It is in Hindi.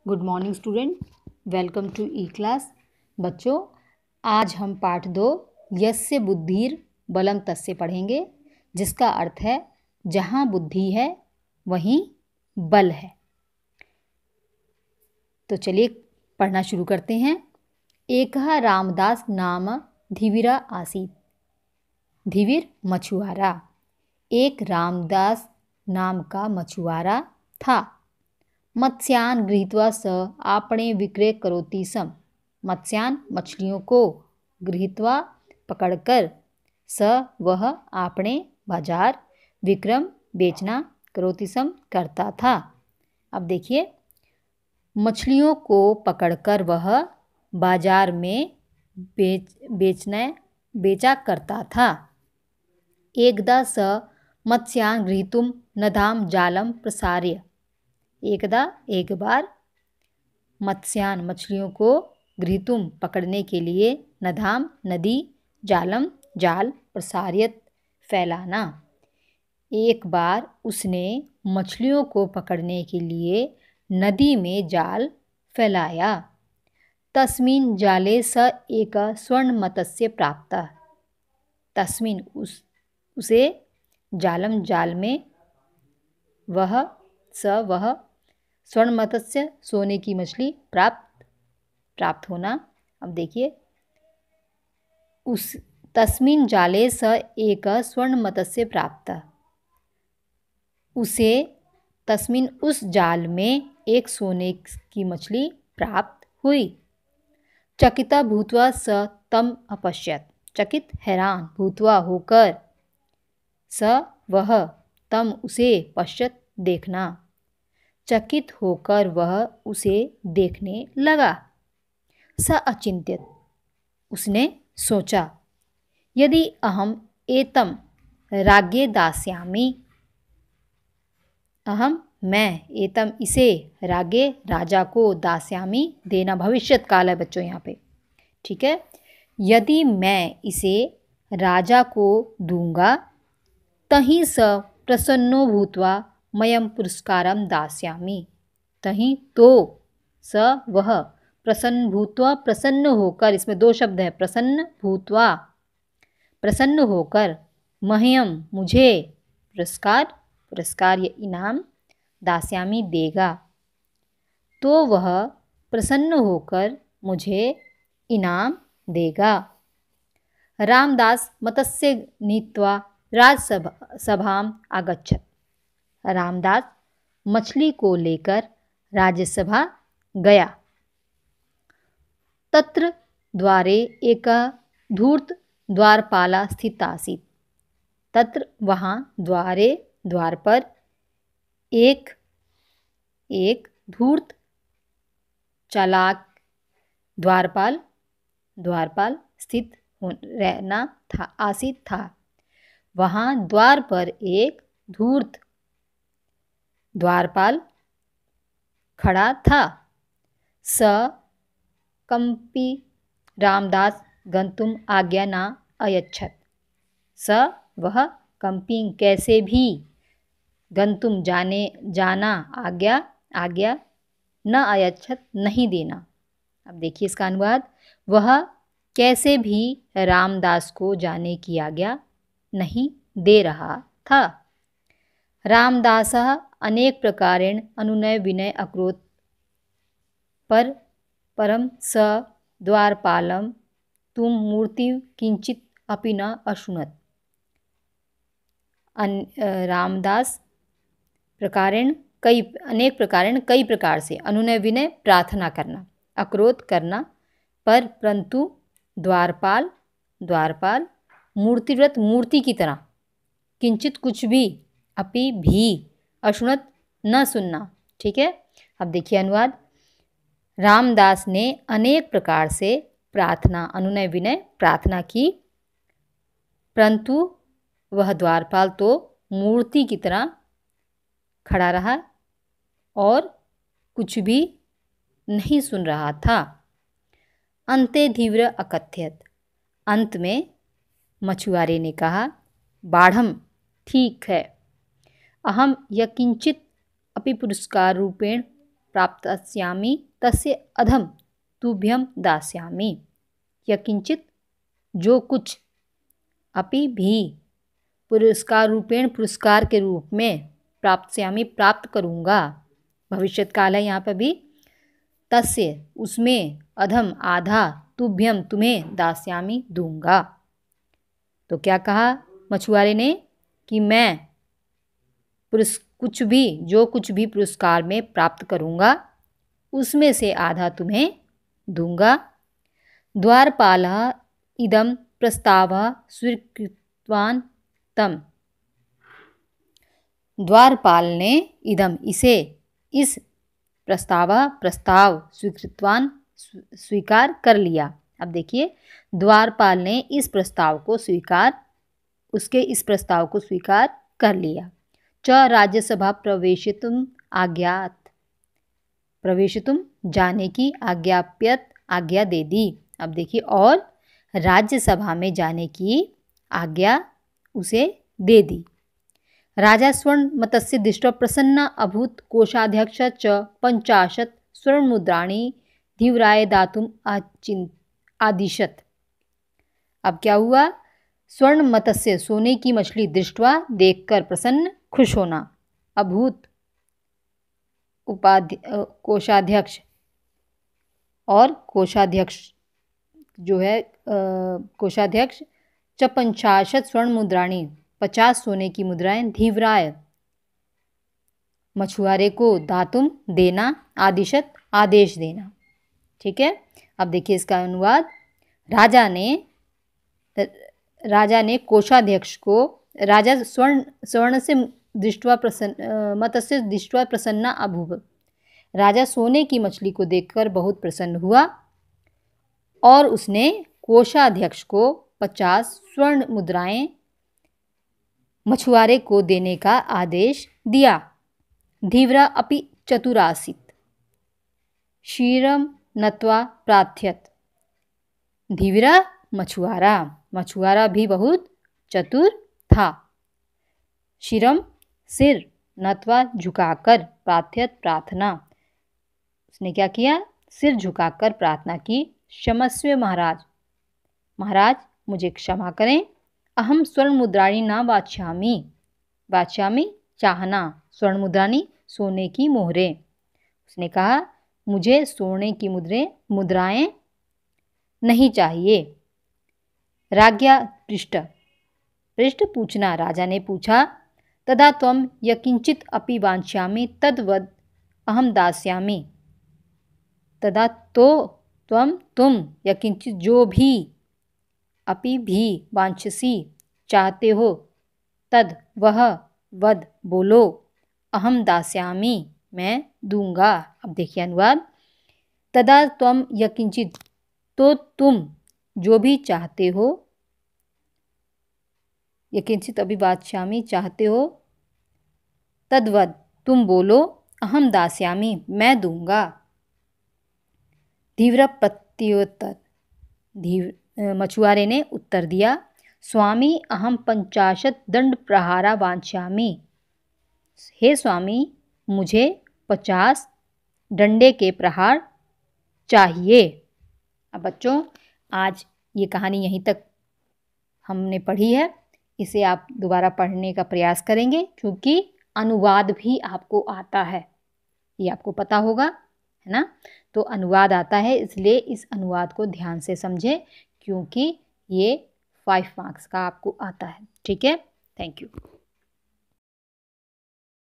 Good morning student, welcome to e class. बच्चों, आज हम पाठ 2 यस्य बुद्धिर बलम तस्य पढ़ेंगे, जिसका अर्थ है जहाँ बुद्धि है वहीं बल है। तो चलिए पढ़ना शुरू करते हैं। एकः रामदास नाम धीविरा आसीत्। धीविर मछुआरा। एक रामदास नाम का मछुआरा था। मत्स्यान गृहीत्वा स आपणे विक्रय करोति स्म। मत्स्यान मछलियों को गृहीत्वा पकड़कर स वह आपणे बाजार विक्रम बेचना करोति स्म करता था। अब देखिए, मछलियों को पकड़कर वह बाजार में बेचा करता था। एकदा स मत्स्यान गृहीतुं नदां जालं प्रसार्य। एक बार मत्स्यान मछलियों को गृहीतुम पकड़ने के लिए नदाम नदी जालम जाल प्रसारियत फैलाना। एक बार उसने मछलियों को पकड़ने के लिए नदी में जाल फैलाया। तस्मिन् जाले स एक स्वर्ण मत्स्य प्राप्त। तस्मिन् उसे जालम जाल में वह स्वर्ण मत्स्य सोने की मछली प्राप्त होना। अब देखिए, उस तस्मिन् जाले स एक स्वर्ण मत्स्य प्राप्त। उसे तस्मिन् उस जाल में एक सोने की मछली प्राप्त हुई। चकिता भूत्वा स तम अपश्यत्। चकित हैरान, भूत्वा होकर, स वह, तम उसे, पश्यत् देखना। चकित होकर वह उसे देखने लगा। स अचिन्त्यत्, उसने सोचा, यदि अहम एतम राज्ञे दास्यामि। मैं एतम इसे राज्ञे राजा को दास्यामि देना भविष्यत काल है बच्चों यहाँ पे, ठीक है। यदि मैं इसे राजा को दूंगा तहीं स प्रसन्नो भूत्वा मयम पुरस्कारम दास्यामि। तहीं तो स वह, प्रसन्न भूत्वा प्रसन्न होकर, इसमें 2 शब्द है, प्रसन्न भूत्वा प्रसन्न होकर, मह्यम मुझे, पुरस्कार या इनाम, दास्यामि देगा। तो वह प्रसन्न होकर मुझे इनाम देगा। रामदास मत्स्य नीत्वा राजसभाम आगच्छत्। रामदास मछली को लेकर राज्यसभा गया। तत्र द्वारे एका धूर्त द्वारपाला स्थित आसीत्। तत्र वहाँ द्वार पर एक धूर्त चालाक द्वारपाल स्थित रहना था। वहाँ द्वार पर एक धूर्त द्वारपाल खड़ा था। स कम्पि रामदास गंतुम आज्ञा न अयच्छत्। स वह, कम्पि कैसे भी, गंतुम जाना, आज्ञा न अयच्छत् नहीं देना। अब देखिए इसका अनुवाद, वह कैसे भी रामदास को जाने की आज्ञा नहीं दे रहा था। रामदासः अनेक प्रकारेण अनुनय विनय अकरोत् परम स द्वारपालं तुम मूर्ति किंचित अपि न अशृणुत। रामदास अनेक प्रकारेण कई प्रकार से, अनुनय विनय प्रार्थना करना, अक्रोध करना, परंतु द्वारपाल मूर्तिव्रत मूर्ति की तरह, किंचित कुछ भी, अपि भी, अशृणुत न सुनना, ठीक है। अब देखिए अनुवाद, रामदास ने अनेक प्रकार से अनुनय विनय प्रार्थना की, परंतु वह द्वारपाल तो मूर्ति की तरह खड़ा रहा और कुछ भी नहीं सुन रहा था। अन्ते धीव्र अकथयत्। अंत में मछुआरे ने कहा, बाढ़म, ठीक है, अहम यकिंचित अपि पुरस्कार रूपेण प्राप्स्यामि तस्य अधम तुभ्यं दास्यामि। यकिंचित जो कुछ, अपि भी पुरस्कार रूपेण पुरस्कार के रूप में, प्राप्स्यामि प्राप्त करूँगा, भविष्यत काल है यहाँ पर भी, तस्य उसमें, अधम आधा, तुभ्यम तुम्हें, दास्यामि दूंगा। तो क्या कहा मछुआरे ने कि मैं जो कुछ भी पुरस्कार में प्राप्त करूँगा उसमें से आधा तुम्हें दूंगा। द्वारपालः इदं प्रस्तावः स्वीकृतवान् तम। द्वारपाल ने इदम इस प्रस्ताव स्वीकार कर लिया। अब देखिए, द्वारपाल ने इस प्रस्ताव को स्वीकार कर लिया। च राज्यसभा प्रवेशितुम जाने की आज्ञा दे दी। अब देखिए, और राज्यसभा में जाने की आज्ञा उसे दे दी। राजा स्वर्ण मतस्य दृष्ट्वा प्रसन्न अभूत। कोषाध्यक्ष च 50 स्वर्णमुद्राणि धीवराय दातुम आदिशत। अब क्या हुआ, स्वर्ण मत्स्य सोने की मछली दृष्टवा देखकर प्रसन्न खुश होना, अभूत कोषाध्यक्ष, और कोषाध्यक्ष जो है कोषाध्यक्ष च 50 स्वर्ण मुद्राणी 50 सोने की मुद्राएं, धीवराय मछुआरे को, दातुम देना, आदिशत आदेश देना। ठीक है, अब देखिए इसका अनुवाद। राजा ने कोषाध्यक्ष को, राजा स्वर्ण से दृष्ट्वा मत्स्य दृष्ट्वा प्रसन्न अभूव। राजा सोने की मछली को देखकर बहुत प्रसन्न हुआ और उसने कोषाध्यक्ष को 50 स्वर्ण मुद्राएं मछुआरे को देने का आदेश दिया। धीवरा अपि चतुरासीत क्षीरम नत्वा प्रार्थयत। धीवरा मछुआरा भी बहुत चतुर था। क्षीरम सिर, नत्वा झुकाकर, प्रार्थयत प्रार्थना, उसने क्या किया, सिर झुकाकर प्रार्थना की। क्षमस्व महाराज मुझे क्षमा करें। अहम स्वर्ण मुद्राणी न वाच्यामि चाहना, स्वर्ण मुद्राणी सोने की मोहरें। उसने कहा मुझे सोने की मुद्राएं नहीं चाहिए। राज्ञा पृष्ठ पूछना, राजा ने पूछा। तदा त्वं यकिंचित अपि वाञ्छामि तद्वद अहम दास्यामि। तदा तो तुम यकिंचित जो भी, अपि भी, वांछसी चाहते हो, तद वह, वद बोलो, अहम दास्यामि मैं दूंगा। अब देखिए अनुवाद। तदा त्वं यकिंचित तो तुम जो भी चाहते हो, यकिंचित अपि वाञ्छामि चाहते हो, तद्वद तुम बोलो, अहम दास्यामि मैं दूंगा। धीव्र प्रत्युत्तर, मछुआरे ने उत्तर दिया। स्वामी अहम 50 दंड प्रहारा वाञ्छामि। हे स्वामी मुझे 50 डंडे के प्रहार चाहिए। अब बच्चों, आज ये कहानी यहीं तक हमने पढ़ी है। इसे आप दोबारा पढ़ने का प्रयास करेंगे क्योंकि अनुवाद भी आपको आता है, ये आपको पता होगा, है ना। तो अनुवाद आता है, इसलिए इस अनुवाद को ध्यान से समझें क्योंकि ये 5 मार्क्स का आपको आता है। ठीक है, थैंक यू।